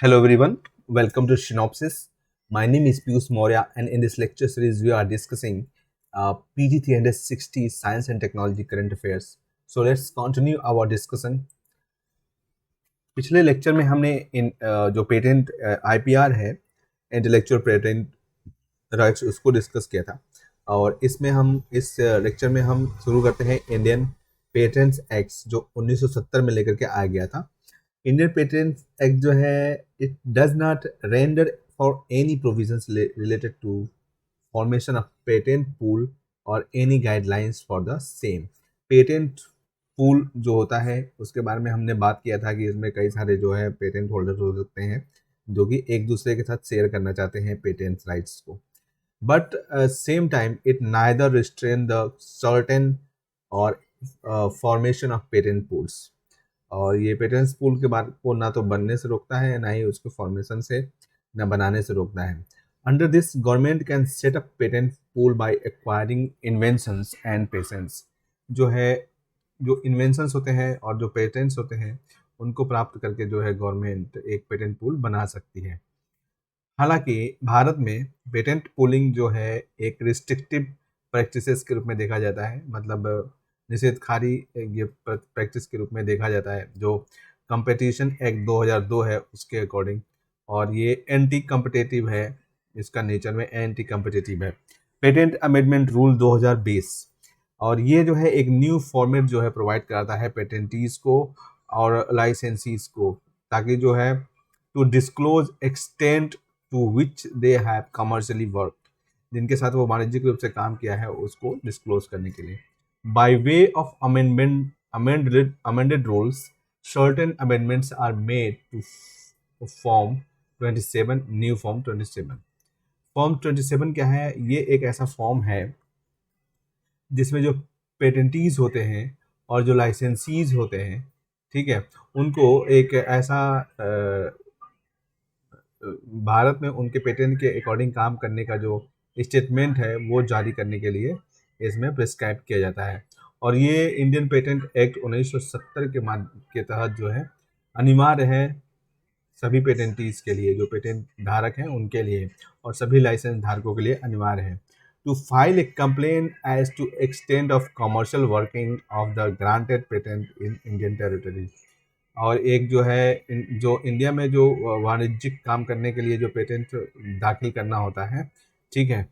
Hello everyone, welcome to Synopsis. My name is Piyush Maurya and in this lecture series we are discussing PG 360 Science and Technology Current Affairs. So let's continue our discussion. पिछले lecture में हमने जो patent IPR है, intellectual patent rights, उसको discuss किया था और इसमें हम इस लेक्चर में हम शुरू करते हैं इंडियन पेटेंट्स एक्ट जो 1970 में लेकर के आ गया था। इंडियन पेटेंट एक्ट जो है it does not render for any provisions related to formation of patent pool और any guidelines for the same. Patent pool जो होता है उसके बारे में हमने बात किया था कि इसमें कई सारे जो है पेटेंट होल्डर्स हो सकते हैं जो कि एक दूसरे के साथ शेयर करना चाहते हैं पेटेंट राइट्स को, but same time it neither restrain the certain और फॉर्मेशन ऑफ पेटेंट पूल्स। और ये पेटेंट पूल के बाद को ना तो बनने से रोकता है ना ही उसके फॉर्मेशन से ना बनाने से रोकता है। Under this government can set up patent pool by acquiring inventions and patents. जो है जो इन्वेंशंस होते हैं और जो पेटेंट्स होते हैं उनको प्राप्त करके जो है गवर्नमेंट एक पेटेंट पूल बना सकती है। हालांकि भारत में पेटेंट पूलिंग जो है एक रिस्ट्रिक्टिव प्रैक्टिसेस के रूप में देखा जाता है, मतलब निषेधकारी ये प्रैक्टिस के रूप में देखा जाता है जो कंपटीशन एक्ट 2002 है उसके अकॉर्डिंग, और ये एंटी कम्पिटेटिव है, इसका नेचर में एंटी कम्पिटेटिव है। पेटेंट अमेंडमेंट रूल 2020 और ये जो है एक न्यू फॉर्मेट जो है प्रोवाइड कराता है पेटेंटीज को और लाइसेंसीज को, ताकि जो है to disclose extent to which they have commercially work, जिनके साथ वो वाणिज्यिक रूप से काम किया है उसको डिस्क्लोज करने के लिए। By way of amended rules, certain amendments are made to form 27 new form 27। Form 27 क्या है? ये एक ऐसा फॉर्म है जिसमें जो पेटेंटीज होते हैं और जो लाइसेंसीज होते हैं, ठीक है, उनको एक ऐसा भारत में उनके पेटेंट के अकॉर्डिंग काम करने का जो स्टेटमेंट है वो जारी करने के लिए इसमें प्रिस्क्राइब किया जाता है। और ये इंडियन पेटेंट एक्ट 1970 के तहत जो है अनिवार्य है सभी पेटेंटीज के लिए, जो पेटेंट धारक हैं उनके लिए, और सभी लाइसेंस धारकों के लिए अनिवार्य है to file a complain as to extend of commercial working of the granted patent in Indian territory. और एक जो है जो इंडिया में जो वाणिज्यिक काम करने के लिए जो पेटेंट दाखिल करना होता है, ठीक है,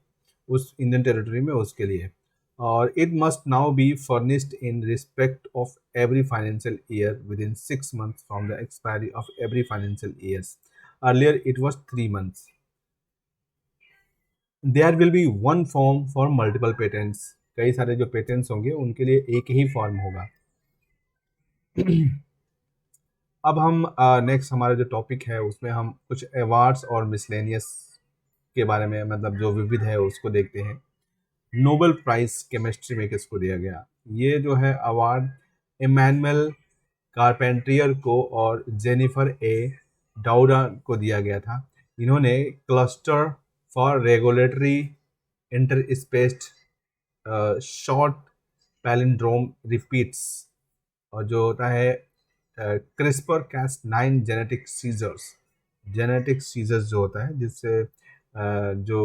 उस इंडियन टेरिटरी में उसके लिए। और it must now be furnished in respect of every financial year within 6 months from the expiry of every financial years. Earlier it was 3 months। There will be one form for multiple patents. कई सारे जो patents होंगे उनके लिए एक ही form होगा। अब हम नेक्स्ट हमारा जो टॉपिक है उसमें हम कुछ अवार्ड्स और मिसलेनियस के बारे में, मतलब जो विविध है उसको देखते हैं। नोबेल प्राइज केमिस्ट्री में किसको दिया गया? ये जो है अवार्ड इमैनुअल कारपेंटियर को और जेनिफर ए डाउडा को दिया गया था। इन्होंने cluster for regulatory interspaced short palindrome repeats, और जो होता है क्रिस्पर cas9 जेनेटिक सीजर्स जो होता है, जिससे जो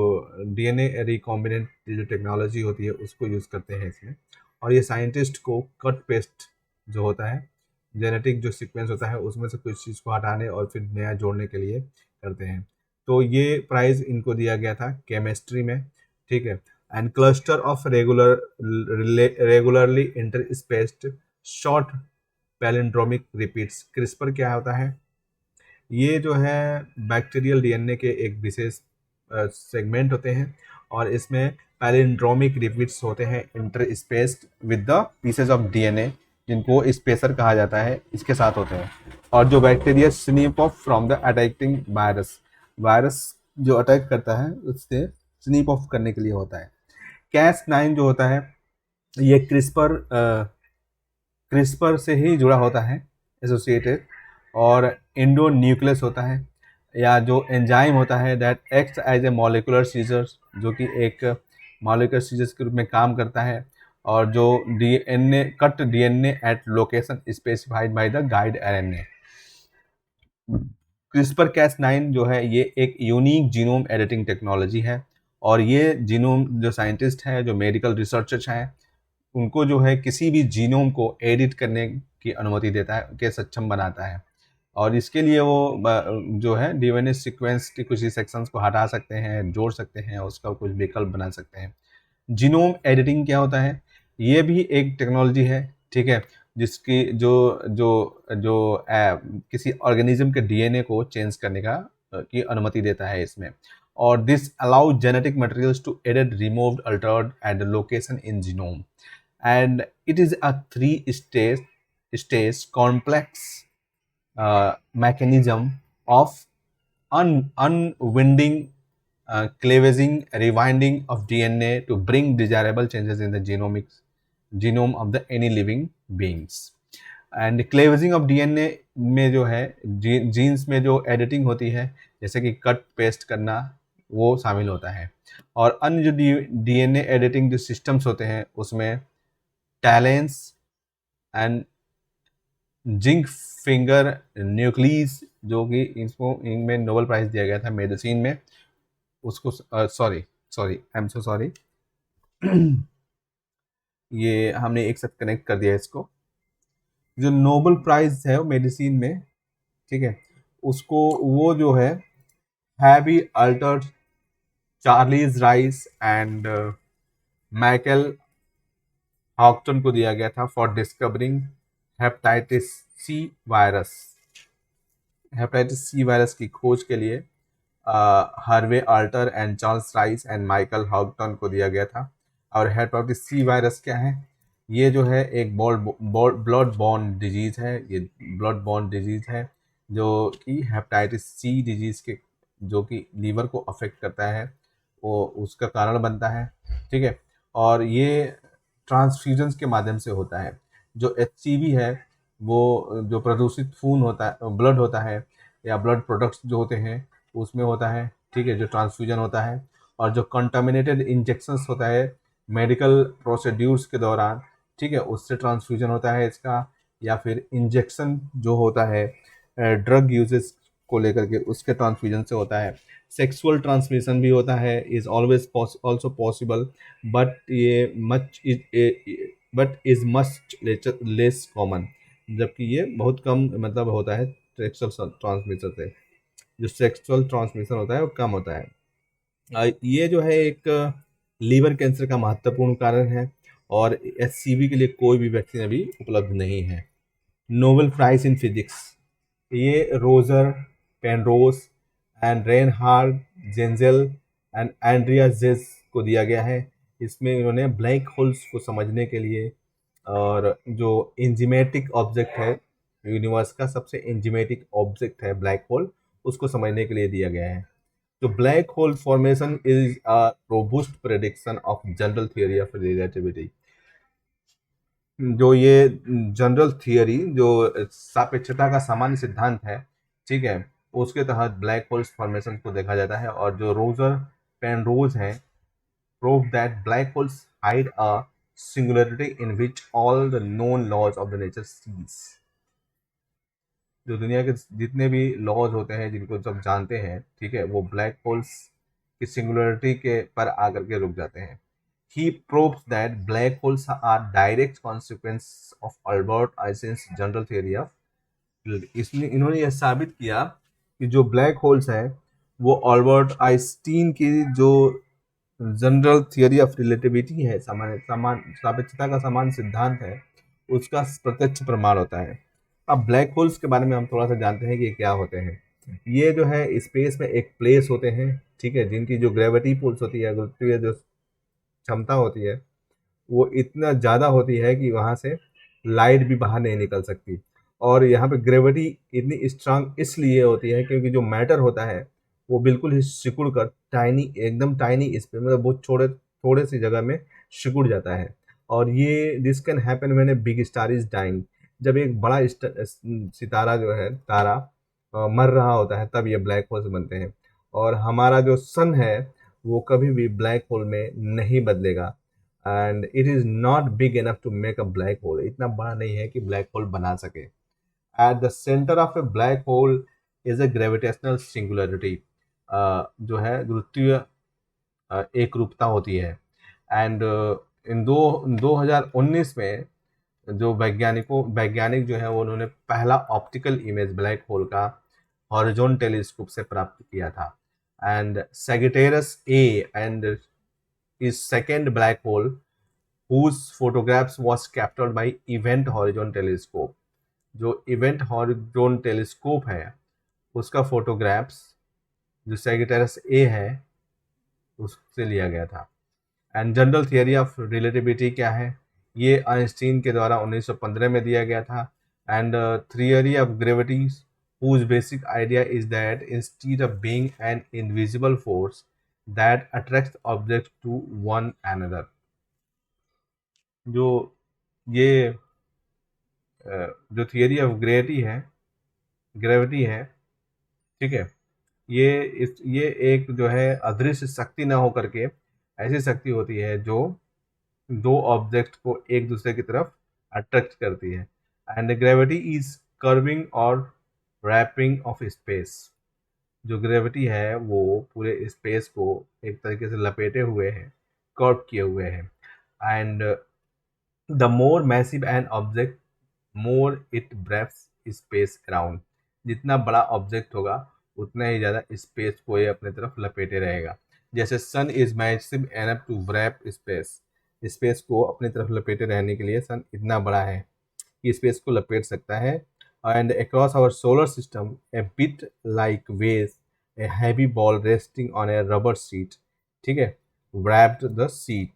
डीएनए रिकॉम्बिनेंट जो टेक्नोलॉजी होती है उसको यूज़ करते हैं इसमें। और ये साइंटिस्ट को कट पेस्ट जो होता है, जेनेटिक जो सीक्वेंस होता है उसमें से कुछ चीज़ को हटाने और फिर नया जोड़ने के लिए करते हैं। तो ये प्राइज़ इनको दिया गया था केमिस्ट्री में, ठीक है। And cluster of regularly interspaced short palindromic repeats, CRISPR क्या होता है? ये जो है बैक्टीरियल डीएनए के एक विशेष सेगमेंट होते हैं और इसमें पैलिंड्रोमिक रिपीट्स होते हैं interspaced with the pieces of DNA, जिनको स्पेसर कहा जाता है, इसके साथ होते हैं। और जो bacteria snip off from the attacking virus जो अटैक करता है उससे स्नीप ऑफ करने के लिए होता है। cas9 जो होता है ये क्रिस्पर से ही जुड़ा होता है, एसोसिएटेड। और एंडोन्यूक्लियस होता है या जो एंजाइम होता है that acts as a molecular scissors, जो कि एक मॉलिकुलर सीजर्स के रूप में काम करता है, और जो DNA cut DNA at location specified by the guide RNA. CRISPR cas9 जो है ये एक यूनिक जीनोम एडिटिंग टेक्नोलॉजी है, और ये जीनोम जो साइंटिस्ट हैं, जो मेडिकल रिसर्चर्स हैं, उनको जो है किसी भी जीनोम को एडिट करने की अनुमति देता है, के सक्षम बनाता है। और इसके लिए वो जो है डीएनए सीक्वेंस के कुछ ही सेक्शंस को हटा सकते हैं, जोड़ सकते हैं, उसका कुछ विकल्प बना सकते हैं। जीनोम एडिटिंग क्या होता है? ये भी एक टेक्नोलॉजी है, ठीक है, जिसकी जो जो जो किसी ऑर्गेनिज्म के डीएनए को चेंज करने का की अनुमति देता है इसमें। और this allow genetic materials to edit, removed, altered at the location in genome, and it is a three stage complex mechanism of unwinding, cleavaging, rewinding of DNA to bring desirable changes in the genome of the any living beings. And cleaving of DNA में जो है jeans में जो editing होती है, जैसे कि cut paste करना, वो शामिल होता है। और अन्य जो डीएनए एडिटिंग जो सिस्टम्स होते हैं उसमें talons and zinc finger nucleus, जो कि इनमें नोबेल प्राइज दिया गया था मेडिसिन में, उसको sorry I am so sorry ये हमने एक साथ कनेक्ट कर दिया इसको। जो नोबेल प्राइज है वो मेडिसिन में, ठीक है, उसको वो जो है Harvey Alter Charles Rice and Michael Houghton को दिया गया था for discovering hepatitis C virus. Hepatitis C virus की खोज के लिए Harvey Alter and Charles Rice and Michael Houghton को दिया गया था। और हेपेटाइटिस सी वायरस क्या है? ये जो है एक ब्लड बॉर्न डिजीज़ है, ये ब्लड बॉर्न डिजीज़ है जो कि हेपेटाइटिस सी डिजीज़ के, जो कि लीवर को अफेक्ट करता है, वो उसका कारण बनता है, ठीक है। और ये ट्रांसफ्यूजन्स के माध्यम से होता है। जो एचसीवी है वो जो प्रदूषित खून होता है, ब्लड होता है, या ब्लड प्रोडक्ट्स जो होते हैं उसमें होता है, ठीक है, जो ट्रांसफ्यूजन होता है। और जो कंटामिनेटेड इंजेक्शंस होता है मेडिकल प्रोसीड्यूर्स के दौरान, ठीक है, उससे ट्रांसफ्यूजन होता है इसका। या फिर इंजेक्शन जो होता है ड्रग यूजेस को लेकर के, उसके ट्रांसफ्यूजन से होता है। सेक्सुअल ट्रांसमिशन भी होता है, is always also possible, but ये but is much less common, जबकि ये बहुत कम मतलब होता है सेक्सुअल ट्रांसमिशन से। जो सेक्सुअल ट्रांसमिशन होता है वो कम होता है। ये जो है एक लीवर कैंसर का महत्वपूर्ण कारण है, और एचसीवी के लिए कोई भी वैक्सीन अभी उपलब्ध नहीं है। नोबेल प्राइज इन फिजिक्स, ये Roger Penrose and Reinhard Genzel and Andrea Ghez को दिया गया है। इसमें इन्होंने ब्लैक होल्स को समझने के लिए, और जो इंजिमेटिक ऑब्जेक्ट है यूनिवर्स का, सबसे इंजिमेटिक ऑब्जेक्ट है ब्लैक होल, उसको समझने के लिए दिया गया है। तो black hole formation is a robust prediction of general theory of relativity. जो ये जनरल थियरी, जो सापेक्षता का सामान्य सिद्धांत है, ठीक है, उसके तहत ब्लैक होल्स फॉर्मेशन को देखा जाता है। और जो रोजर पेनरोज है, prove that black holes hide a singularity in which all the known laws of the nature cease. जो दुनिया के जितने भी लॉज होते हैं जिनको सब जानते हैं, ठीक है, वो ब्लैक होल्स की सिंगुलरिटी के पर आकर के रुक जाते हैं। He proves that black holes are direct consequence of Albert Einstein's general theory of relativity। इसलिए इन्होंने यह साबित किया कि जो ब्लैक होल्स हैं वो अल्बर्ट आइंस्टीन की जो जनरल थियरी ऑफ रिलेटिविटी है, सापेक्षता का समान सिद्धांत है, उसका प्रत्यक्ष प्रमाण होता है। अब ब्लैक होल्स के बारे में हम थोड़ा सा जानते हैं कि ये क्या होते हैं। ये जो है स्पेस में एक प्लेस होते हैं, ठीक है, जिनकी जो ग्रेविटी पुल्स होती है, गुरुत्वीय जो क्षमता होती है, वो इतना ज़्यादा होती है कि वहाँ से लाइट भी बाहर नहीं निकल सकती। और यहाँ पे ग्रेविटी इतनी स्ट्रांग इसलिए होती है क्योंकि जो मैटर होता है वो बिल्कुल ही सिकुड़ कर एकदम टाइनी स्पेस, मतलब बहुत थोड़े सी जगह में सिकुड़ जाता है। और ये this can happen when a big star is dying. जब एक बड़ा सितारा जो है, तारा मर रहा होता है, तब ये ब्लैक होल्स बनते हैं। और हमारा जो सन है वो कभी भी ब्लैक होल में नहीं बदलेगा, and it is not big enough to make a black hole. इतना बड़ा नहीं है कि ब्लैक होल बना सके। At the centre of a black hole is a gravitational singularity, जो है गुरुत्वीय एक रूपता होती है। एंड इन 2019 में जो वैज्ञानिक जो है वो उन्होंने पहला ऑप्टिकल इमेज ब्लैक होल का हॉरिजॉन टेलीस्कोप से प्राप्त किया था। And Sagittarius A and is second black hole whose photographs was captured by Event Horizon Telescope। जो इवेंट हॉरिजॉन टेलीस्कोप है उसका फोटोग्राफ्स जो सेगिटेरस ए है उससे लिया गया था। And general theory of relativity क्या है, ये आइंस्टीन के द्वारा 1915 में दिया गया था। And theory of gravity whose basic idea is that instead of being an invisible force that attracts objects to one another, जो ये जो थियरी ऑफ ग्रेविटी है, ठीक है, ये एक जो है अदृश्य शक्ति ना हो करके ऐसी शक्ति होती है जो दो ऑब्जेक्ट को एक दूसरे की तरफ अट्रैक्ट करती है। एंड ग्रेविटी इज कर्विंग और रैपिंग ऑफ स्पेस। जो ग्रेविटी है वो पूरे स्पेस को एक तरीके से लपेटे हुए है, कर्व किए हुए हैं। And the more massive an object more it warps space around. जितना बड़ा ऑब्जेक्ट होगा उतना ही ज़्यादा स्पेस को ये अपने तरफ लपेटे रहेगा। जैसे sun is massive enough to wrap space, space को अपनी तरफ लपेटे रहने के लिए सन इतना बड़ा है कि स्पेस को लपेट सकता है। And across our solar system a bit like ways a heavy ball resting on a rubber sheet, ठीक है, wrapped the seat।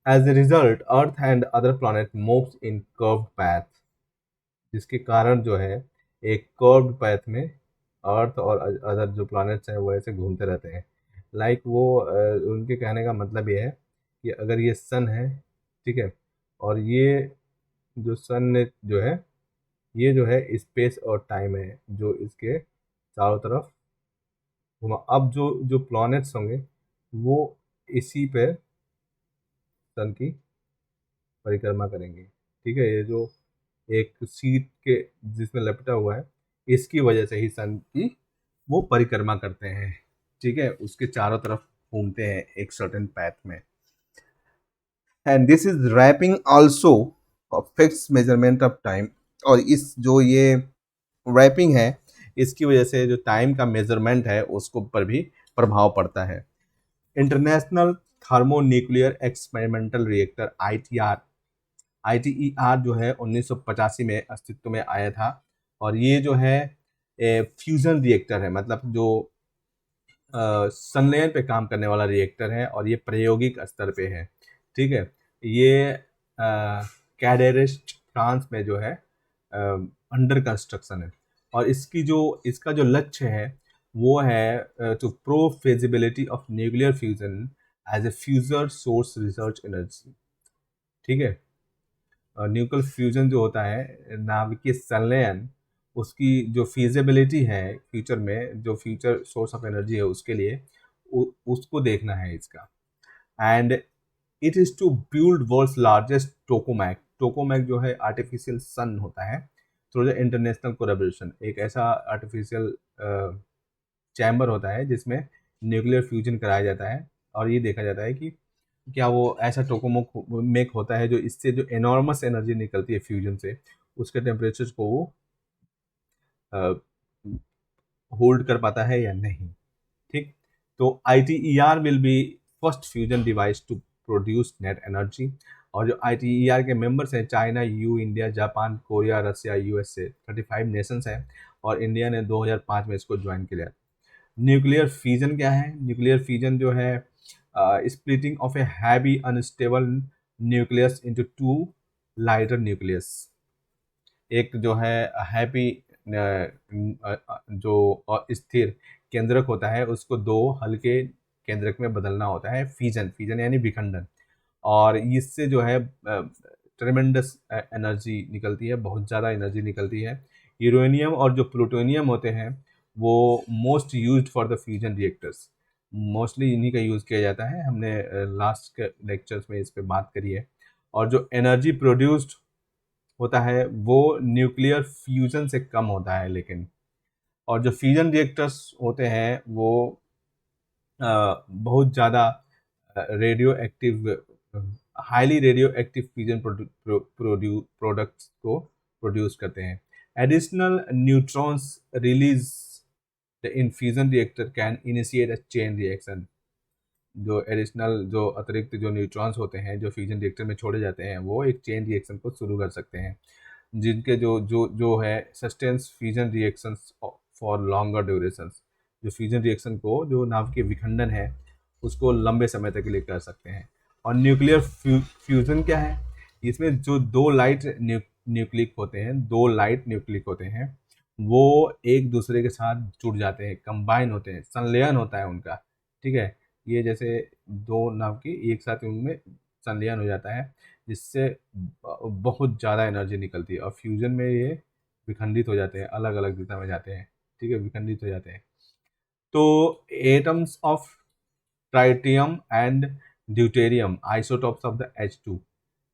As a result, Earth and other planets moves in curved path, जिसके कारण जो है एक curved path में अर्थ और other जो प्लैनेट्स हैं वो ऐसे घूमते रहते हैं। लाइक वो उनके कहने का मतलब ये है कि अगर ये सन है, ठीक है, और ये जो सन ने जो है ये जो है स्पेस और टाइम है जो इसके चारों तरफ घुमा। अब जो जो प्लैनेट्स होंगे वो इसी पे सन की परिक्रमा करेंगे, ठीक है। ये जो एक सीट के जिसमें लपटा हुआ है इसकी वजह से ही सन की वो परिक्रमा करते हैं, ठीक है, उसके चारों तरफ घूमते हैं एक सर्टेन पैथ में। And this is wrapping also affects measurement of time. और इस जो ये रैपिंग है इसकी वजह से जो टाइम का मेजरमेंट है उसको पर भी प्रभाव पड़ता है। International thermonuclear experimental reactor ITER जो है 1985 में अस्तित्व में आया था। और ये जो है फ्यूजन रिएक्टर है, मतलब जो संलयन पे काम करने वाला रिएक्टर है और ये प्रायोगिक स्तर पे है, ठीक है। ये कैडेरिस्ट फ्रांस में जो है अंडर कंस्ट्रक्शन है। और इसका जो लक्ष्य है वो है to prove feasibility of nuclear fusion as a future source research energy, ठीक है। न्यूक्लियर फ्यूजन जो होता है नाभिकीय संलयन, उसकी जो फीजिबिलिटी है फ्यूचर में, जो फ्यूचर सोर्स ऑफ एनर्जी है उसके लिए उसको देखना है इसका। And it is to build world's largest tokamak जो है आर्टिफिशियल सन होता है थ्रू द इंटरनेशनल कोलैबोरेशन। एक ऐसा आर्टिफिशियल चैम्बर होता है जिसमें न्यूक्लियर फ्यूजन कराया जाता है और ये देखा जाता है कि क्या वो ऐसा टोकोमेक होता है जो इससे जो एनॉर्मस एनर्जी निकलती है फ्यूजन से उसके टेम्परेचर को वो होल्ड कर पाता है या नहीं, ठीक। तो ITER will be first fusion device to produce net energy. और जो ITER के मेंबर्स हैं China, India, Japan, Korea, Russia, USA, 35 nations हैं और इंडिया ने 2005 में इसको ज्वाइन किया। न्यूक्लियर फ्यूजन क्या है? न्यूक्लियर फ्यूजन जो है splitting of a heavy unstable nucleus into two lighter nucleus. एक जो है हैवी जो स्थिर केंद्रक होता है उसको दो हल्के केंद्रक में बदलना होता है, फिजन यानी विखंडन। और इससे जो है ट्रेमेंडस एनर्जी निकलती है, बहुत ज़्यादा एनर्जी निकलती है। यूरेनियम और जो प्लूटोनियम होते हैं वो most used for the fusion reactors, mostly इन्हीं का यूज़ किया जाता है। हमने लास्ट के लेक्चर्स में इस पर बात करी है। और जो एनर्जी प्रोड्यूस्ड होता है वो न्यूक्लियर फ्यूजन से कम होता है, लेकिन और जो फ्यूजन रिएक्टर्स होते हैं वो बहुत ज़्यादा radio active, highly radio active fusion products को प्रोड्यूस करते हैं। Additional neutrons release in fusion reactor can initiate a chain reaction. जो एडिशनल जो अतिरिक्त जो न्यूट्रॉन्स होते हैं जो फ्यूजन रिएक्टर में छोड़े जाते हैं वो एक चेन रिएक्शन को शुरू कर सकते हैं, जिनके जो जो जो है sustains fusion reactions for longer durations. जो फ्यूजन रिएक्शन को जो नाभिक के विखंडन है उसको लंबे समय तक के लिए कर सकते हैं। और न्यूक्लियर फ्यूजन क्या है, इसमें जो दो लाइट न्यूक्लिक होते हैं, दो लाइट न्यूक्लिक होते हैं, वो एक दूसरे के साथ जुड़ जाते हैं, कंबाइन होते हैं, संलयन होता है उनका। ठीक है, ये जैसे दो नाभिक एक साथ उनमें संलयन हो जाता है, जिससे बहुत ज़्यादा एनर्जी निकलती है और फ्यूजन में ये विखंडित हो जाते हैं, अलग अलग दिशा में जाते हैं। ठीक है, विखंडित हो जाते हैं। तो atoms of tritium and deuterium isotopes of the H2,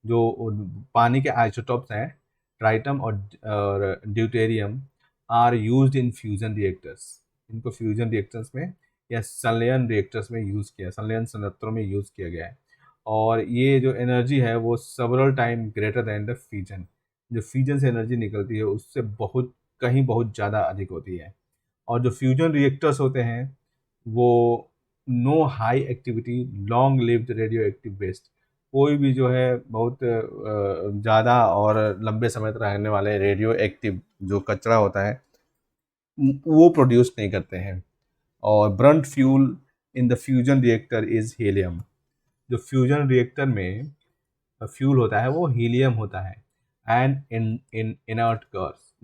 जो पानी के आइसोटॉप्स हैं ट्राइटम और deuterium, are used in fusion reactors. इनको फ्यूजन रिएक्टर्स में या संलयन रिएक्टर्स में यूज़ किया, संलयन संयंत्रों में यूज़ किया गया है। और ये जो एनर्जी है वो several time greater than the fusion. जो फ्यूजन से एनर्जी निकलती है उससे बहुत कहीं बहुत ज़्यादा अधिक होती है। और जो फ्यूजन रिएक्टर्स होते हैं वो no high activity long lived radioactive waste, कोई भी जो है बहुत ज़्यादा और लंबे समय तक रहने वाले रेडियो एक्टिव जो कचरा होता है वो प्रोड्यूस नहीं करते हैं। और Brunt fuel in the fusion reactor is helium. जो फ्यूजन रिएक्टर में फ्यूल होता है वो हीलियम होता है। एंड इन इनर्ट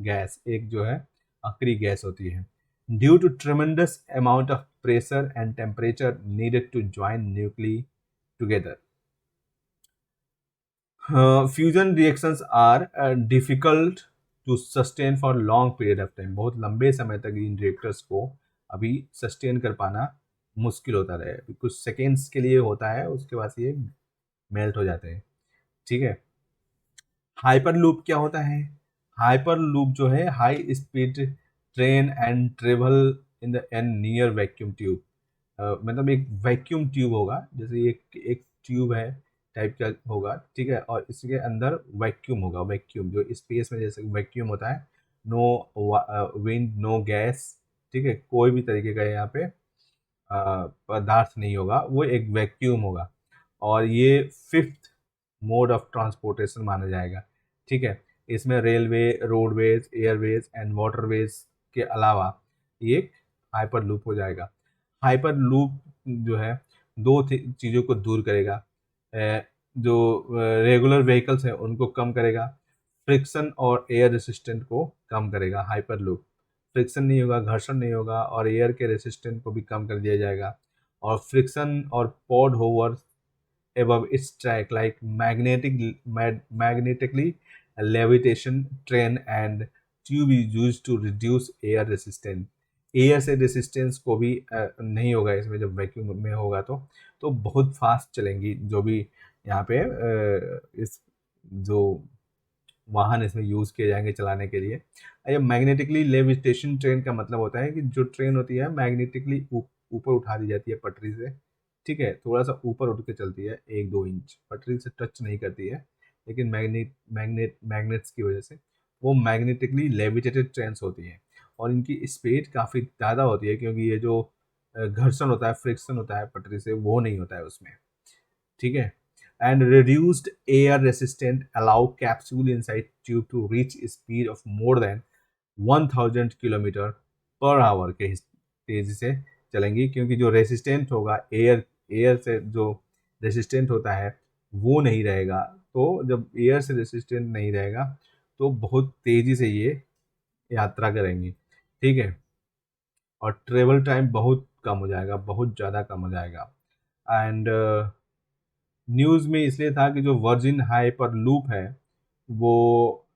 गैस, एक जो है अक्रिय गैस होती है। Due to tremendous amount of pressure and temperature needed to join nuclei together, fusion reactions are difficult to sustain for long period of time. बहुत लंबे समय तक इन रिएक्टर्स को अभी सस्टेन कर पाना मुश्किल होता रहे, कुछ सेकेंड्स के लिए होता है उसके बाद ये मेल्ट हो जाते हैं। ठीक है, हाइपर लूप क्या होता है? हाइपर लूप जो है high speed train and travel in the an near vacuum tube. मतलब एक वैक्यूम ट्यूब होगा, जैसे एक ट्यूब है टाइप का होगा। ठीक है, और इसके अंदर वैक्यूम होगा, वैक्यूम जो स्पेस में जैसे वैक्यूम होता है, नो विंड नो गैस। ठीक है, कोई भी तरीके का यहाँ पे पदार्थ नहीं होगा, वो एक वैक्यूम होगा। और ये फिफ्थ मोड ऑफ ट्रांसपोर्टेशन माना जाएगा। ठीक है, इसमें railway, roadways, Airways and waterways के अलावा ये एक हाइपर लूप हो जाएगा। हाइपर लूप जो है दो चीज़ों को दूर करेगा। जो रेगुलर व्हीकल्स हैं उनको कम करेगा, फ्रिक्शन और एयर रेसिस्टेंट को कम करेगा। हाइपर लूप फ्रिक्शन नहीं होगा, घर्षण नहीं होगा, और एयर के रेसिस्टेंट को भी कम कर दिया जाएगा। और फ्रिक्शन और pod hover above its track like magnetically levitation train and tube is used to reduce air resistance। Air से रेसिस्टेंस को भी नहीं होगा इसमें, जब वैक्यूम में होगा तो बहुत फास्ट चलेंगी जो भी यहाँ पे इस जो वाहन इसमें यूज़ किए जाएंगे चलाने के लिए। ये मैग्नेटिकली लेविटेशन ट्रेन का मतलब होता है कि जो ट्रेन होती है मैग्नेटिकली ऊपर उठा दी जाती है पटरी से। ठीक है, थोड़ा सा ऊपर उठ के चलती है, 1-2 इंच पटरी से टच नहीं करती है, लेकिन मैग्नेट्स की वजह से वो मैग्नेटिकली लेविटेटेड ट्रेन्स होती हैं। और इनकी स्पीड काफ़ी ज़्यादा होती है क्योंकि ये जो घर्षण होता है, फ्रिक्शन होता है पटरी से, वो नहीं होता है उसमें। ठीक है, and reduced air resistant allow capsule inside tube to reach speed of more than 1000 kilometre per hour के तेजी से चलेंगी, क्योंकि जो रेसिस्टेंट होगा एयर से जो रेसिस्टेंट होता है वो नहीं रहेगा। तो जब एयर से रेसिस्टेंट नहीं रहेगा तो बहुत तेजी से ये यात्रा करेंगी। ठीक है, और ट्रेवल टाइम बहुत कम हो जाएगा, बहुत ज़्यादा कम हो जाएगा। एंड न्यूज़ में इसलिए था कि जो वर्जिन हाइपर लूप है वो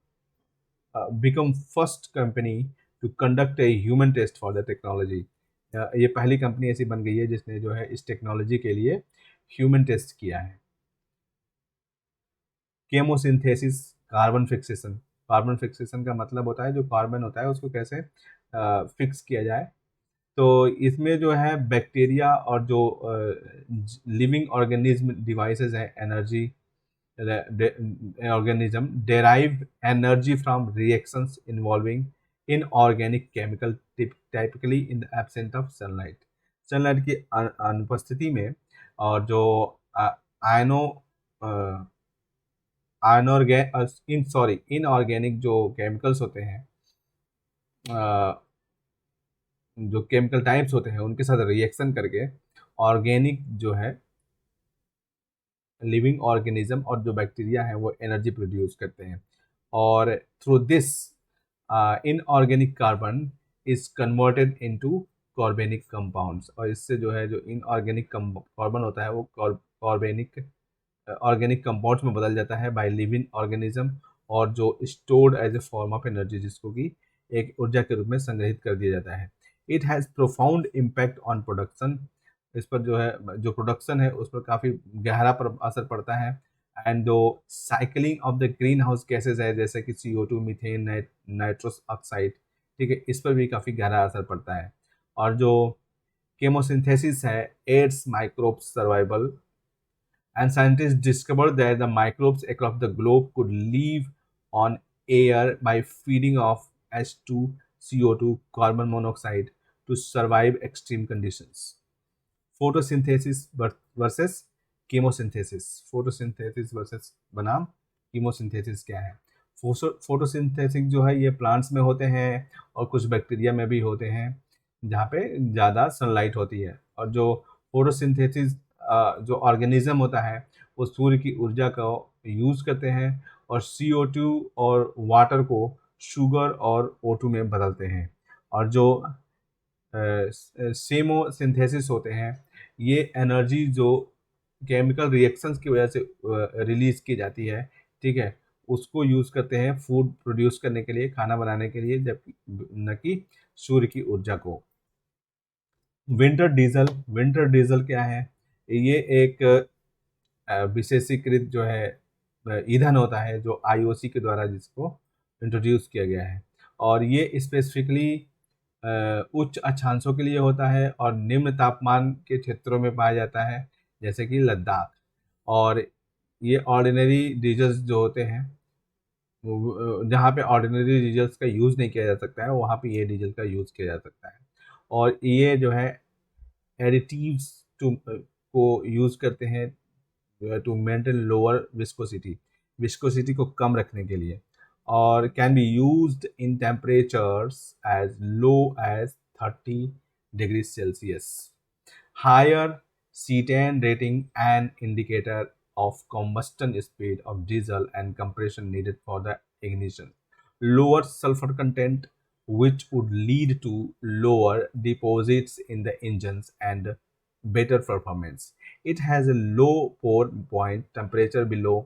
become first company to conduct a human test for the technology. ये पहली कंपनी ऐसी बन गई है जिसने जो है इस टेक्नोलॉजी के लिए ह्यूमन टेस्ट किया है। Chemosynthesis, carbon fixation. Carbon fixation का मतलब होता है जो कार्बन होता है उसको कैसे फिक्स किया जाए। तो इसमें जो है बैक्टीरिया और जो लिविंग ऑर्गेनिज्म डिवाइसेस हैं, energy organism derive energy from reactions involving inorganic chemical typically in the absence of sunlight। Sunlight की अनुपस्थिति में और जो आयनो इन सॉरी इनऑर्गेनिक जो केमिकल्स होते हैं, जो केमिकल टाइप्स होते हैं, उनके साथ रिएक्शन करके ऑर्गेनिक जो है लिविंग ऑर्गेनिज्म और जो बैक्टीरिया है वो एनर्जी प्रोड्यूस करते हैं। और through this inorganic carbon is converted into कार्बनिक कंपाउंड्स, और इससे जो है जो इनऑर्गेनिक कार्बन होता है वो कार्बनिक ऑर्गेनिक कंपाउंड्स में बदल जाता है बाय लिविंग ऑर्गेनिज्म, और जो stored as a form of energy, जिसको कि एक ऊर्जा के रूप में संग्रहित कर दिया जाता है। It has profound impact on production, इस पर जो है जो प्रोडक्शन है उस पर काफ़ी गहरा असर पड़ता है। एंड जो cycling of the green house gases है, जैसे कि CO2, मीथेन, नाइट्रस ऑक्साइड, ठीक है, इस पर भी काफ़ी गहरा असर पड़ता है। और जो केमोसिंथेसिस है, aids microbe survival, and scientists discovered that the microbes across the globe could live on air by feeding off H2, CO2, carbon monoxide to survive extreme conditions। Photosynthesis versus chemosynthesis, photosynthesis versus बनाम chemosynthesis क्या है? Photosynthesis जो है ये plants में होते हैं और कुछ बैक्टीरिया में भी होते हैं जहाँ पे ज़्यादा सनलाइट होती है। और जो फोटोसिंथेसिस जो ऑर्गेनिज्म होता है वो सूर्य की ऊर्जा का यूज़ करते हैं और CO2 और वाटर को शुगर और O2 में बदलते हैं। और जो सेमोसिंथेसिस होते हैं, ये एनर्जी जो केमिकल रिएक्शंस की वजह से रिलीज की जाती है, ठीक है, उसको यूज़ करते हैं फूड प्रोड्यूस करने के लिए, खाना बनाने के लिए, जबकि न कि सूर्य की ऊर्जा को। विंटर डीजल क्या है? ये एक विशेषीकृत जो है ईंधन होता है जो IOC के द्वारा जिसको इंट्रोड्यूस किया गया है, और ये स्पेसिफिकली उच्च अक्षांशों के लिए होता है और निम्न तापमान के क्षेत्रों में पाया जाता है, जैसे कि लद्दाख। और ये ऑर्डिनरी डीजल्स जो होते हैं, जहाँ पे ऑर्डिनरी डीजल्स का यूज़ नहीं किया जा सकता है वहाँ पे ये डीजल का यूज़ किया जा सकता है। और ये जो है एडिटिव्स को यूज़ करते हैं टू मेंटेन लोअर विस्कोसिटी को कम रखने के लिए, और can be used in temperatures as low as 30 degree Celsius. Higher C10 rating an indicator of combustion speed of diesel and compression needed for the ignition. Lower sulfur content, which would lead to lower deposits in the engines and better performance. It has a low pour point temperature below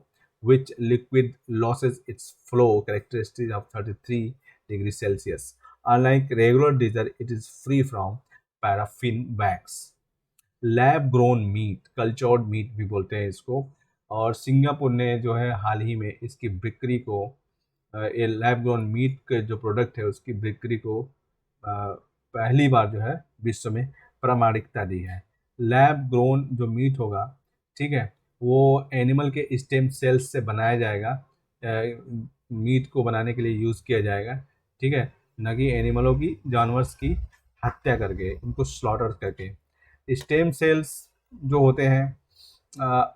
which liquid loses its flow characteristic of 33 degrees Celsius. Unlike regular diesel, it is free from paraffin wax। Lab grown meat, cultured meat भी बोलते हैं इसको, और Singapore ने जो है हाल ही में इसकी बिक्री को ये लैब ग्रोन मीट के जो प्रोडक्ट है उसकी बिक्री को पहली बार जो है विश्व में प्रामाणिकता दी है। लैब ग्रोन जो मीट होगा, ठीक है, वो एनिमल के स्टेम सेल्स से बनाया जाएगा, मीट को बनाने के लिए यूज़ किया जाएगा, ठीक है, न कि एनिमलों की, जानवर्स की हत्या करके, उनको स्लॉटर करके। स्टेम सेल्स जो होते हैं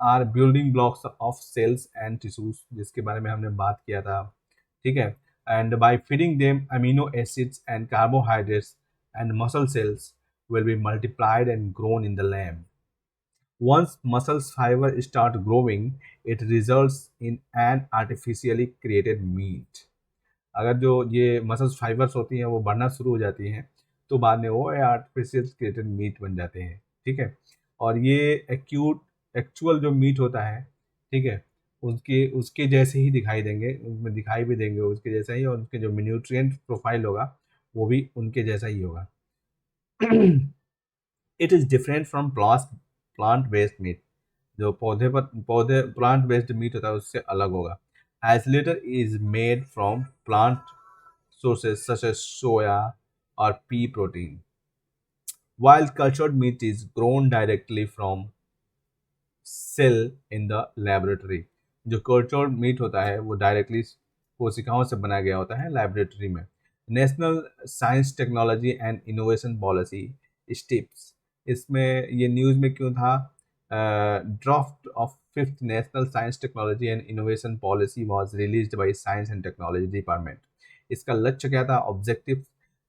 are building blocks of cells and tissues, जिसके बारे में हमने बात किया था, ठीक है। And by feeding them amino acids and carbohydrates and muscle cells will be multiplied and grown in the lamb. Once muscle fiber start growing, it results in an artificially created meat। अगर जो ये muscles fibres होती हैं वो बढ़ना शुरू हो जाती हैं तो बाद में वो आर्टिफिशियल क्रिएटेड मीट बन जाते हैं, ठीक है। और ये एक्चुअल जो मीट होता है, ठीक है, उसके उसके जैसे ही दिखाई देंगे, उनमें दिखाई भी देंगे उसके जैसा ही, और उनके जो न्यूट्रिएंट प्रोफाइल होगा वो भी उनके जैसा ही होगा। It is different from plant based meat, जो पौधे प्लांट बेस्ड मीट होता है उससे अलग होगा। As later is made from plant sources such as soya और pea protein, while cultured meat is grown directly from cell in the laboratory. जो cultured meat होता है वो डायरेक्टली कोशिकाओं से बनाया गया होता है लैबोरेटरी में. National science technology and innovation policy steps, इसमें ये न्यूज़ में क्यों था? Draft of fifth national science technology and innovation policy was released by science and technology department. इसका लक्ष्य क्या था? Objective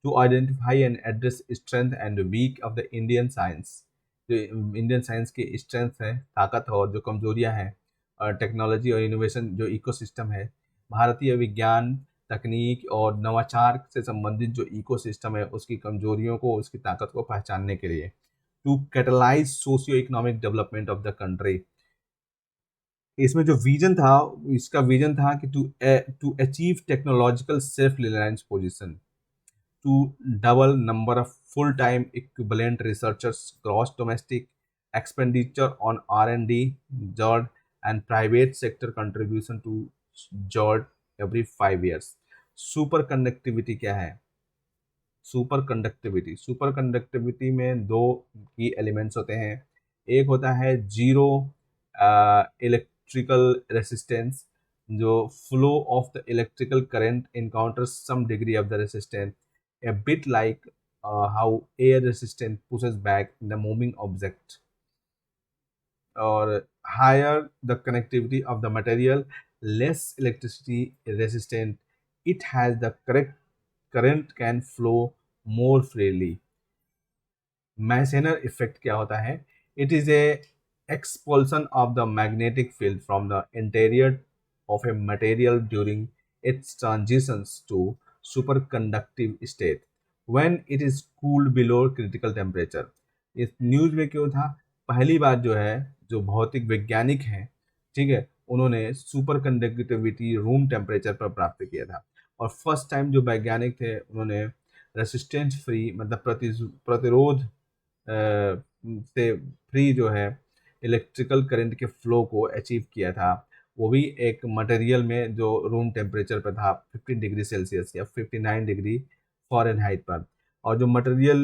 to identify and address strength and weak of the Indian science. जो इंडियन साइंस की स्ट्रेंथ है, ताकत है, और जो कमजोरियां हैं, और टेक्नोलॉजी और इनोवेशन जो इकोसिस्टम है, भारतीय विज्ञान तकनीक और नवाचार से संबंधित जो इकोसिस्टम है, उसकी कमजोरियों को, उसकी ताकत को पहचानने के लिए, to catalyse socio economic development of the country. इसमें जो विजन था, इसका विजन था कि to achieve technological self reliance position, to double number of full-time equivalent researchers, gross domestic expenditure on R&D, JORD, and private sector contribution to JORD every 5 years. Super conductivity क्या है? Super conductivity में दो की elements होते हैं. एक होता है जीरो इलेक्ट्रिकल रेसिस्टेंस, जो flow of the electrical current encounters some degree of the resistance, a bit like how air resistance pushes back the moving object. Or higher the connectivity of the material, less electricity resistant it has, the correct current can flow more freely. Meissner effect क्या होता है? It is a expulsion of the magnetic field from the interior of a material during its transitions to superconductive state when it is cooled below critical temperature. इस news में क्यों था? पहली बार जो है, जो भौतिक वैज्ञानिक हैं, ठीक है, उन्होंने सुपर कंडक्टिविटी रूम टेम्परेचर पर प्राप्त किया था. और फर्स्ट टाइम जो वैज्ञानिक थे, उन्होंने रेसिस्टेंस फ्री, मतलब प्रतिरोध से फ्री जो है इलेक्ट्रिकल करंट के फ्लो को अचीव किया था. वो भी एक मटेरियल में जो रूम टेम्परेचर पर था 15 डिग्री सेल्सियस या 59 डिग्री फ़ारेनहाइट पर. और जो material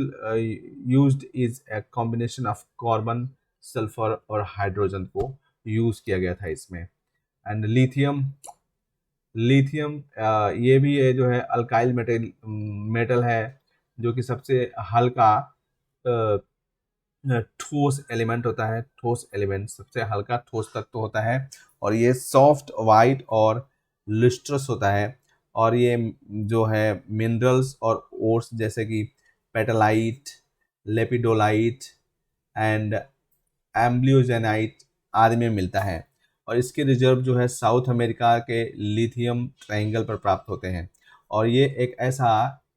used is a combination of carbon, sulphur और हाइड्रोजन को यूज़ किया गया था इसमें. एंड लिथियम, ये भी है जो है अल्काइल मेटल है, जो कि सबसे हल्का ठोस एलिमेंट होता है. ठोस एलिमेंट सबसे हल्का ठोस तत्व होता है, और ये सॉफ्ट वाइट और लुस्ट्रस होता है. और ये जो है मिनरल्स और ओर्स जैसे कि पेटालाइट, लेपिडोलाइट एंड एम्ब्लियोजेनाइट आदि में मिलता है. और इसके रिजर्व जो है साउथ अमेरिका के लिथियम ट्रायंगल पर प्राप्त होते हैं. और ये एक ऐसा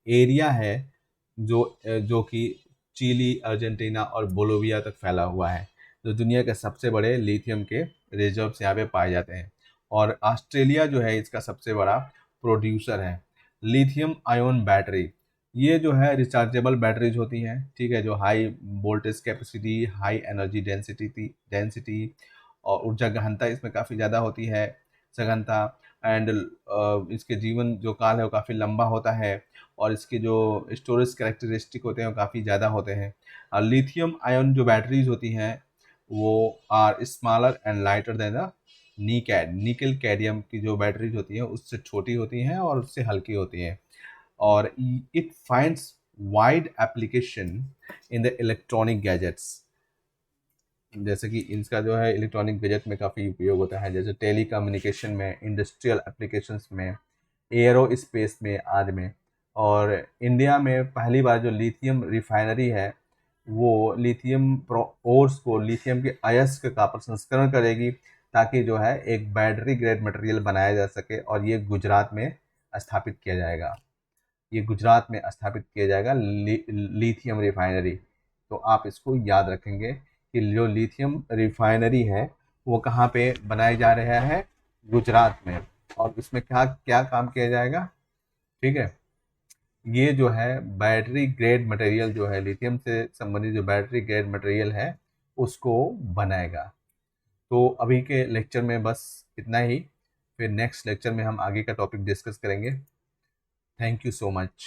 एरिया है जो कि चिली, अर्जेंटीना और बोलोविया तक फैला हुआ है, जो दुनिया के सबसे बड़े लिथियम के रिजर्व्स यहाँ पे पाए जाते हैं. और ऑस्ट्रेलिया जो है इसका सबसे बड़ा प्रोड्यूसर है. लिथियम आयन बैटरी, ये जो है रिचार्जेबल बैटरीज होती हैं, ठीक है, जो high voltage capacity, high energy density और ऊर्जा गहनता इसमें काफ़ी ज़्यादा होती है, सघनता. एंड इसके जीवन जो काल है वो काफ़ी लंबा होता है, और इसके जो स्टोरेज कैरेक्टरिस्टिक होते हैं वो काफ़ी ज़्यादा होते हैं. लिथियम आयन जो बैटरीज होती हैं वो are smaller and lighter than the nickel cadmium की जो बैटरीज होती हैं उससे छोटी होती हैं और उससे हल्की होती हैं. और it finds wide application in the electronic gadgets, जैसे कि इसका जो है इलेक्ट्रॉनिक गैजेट में काफ़ी उपयोग होता है, जैसे टेली कम्युनिकेशन में, इंडस्ट्रियल एप्लीकेशंस में, एयरो स्पेस में आदि में. और इंडिया में पहली बार जो लिथियम रिफाइनरी है वो लिथियम ओर्स को लिथियम के अयस्क का प्रसंस्करण करेगी, ताकि जो है एक बैटरी ग्रेड मटेरियल बनाया जा सके. और ये गुजरात में स्थापित किया जाएगा, लिथियम रिफाइनरी. तो आप इसको याद रखेंगे कि जो लिथियम रिफाइनरी है वो कहाँ पे बनाया जा रहा है? गुजरात में. और इसमें क्या क्या काम किया जाएगा? ठीक है, ये जो है बैटरी ग्रेड मटेरियल जो है, लिथियम से संबंधित जो बैटरी ग्रेड मटेरियल है उसको बनाएगा. तो अभी के लेक्चर में बस इतना ही, फिर नेक्स्ट लेक्चर में हम आगे का टॉपिक डिस्कस करेंगे. Thank you so much.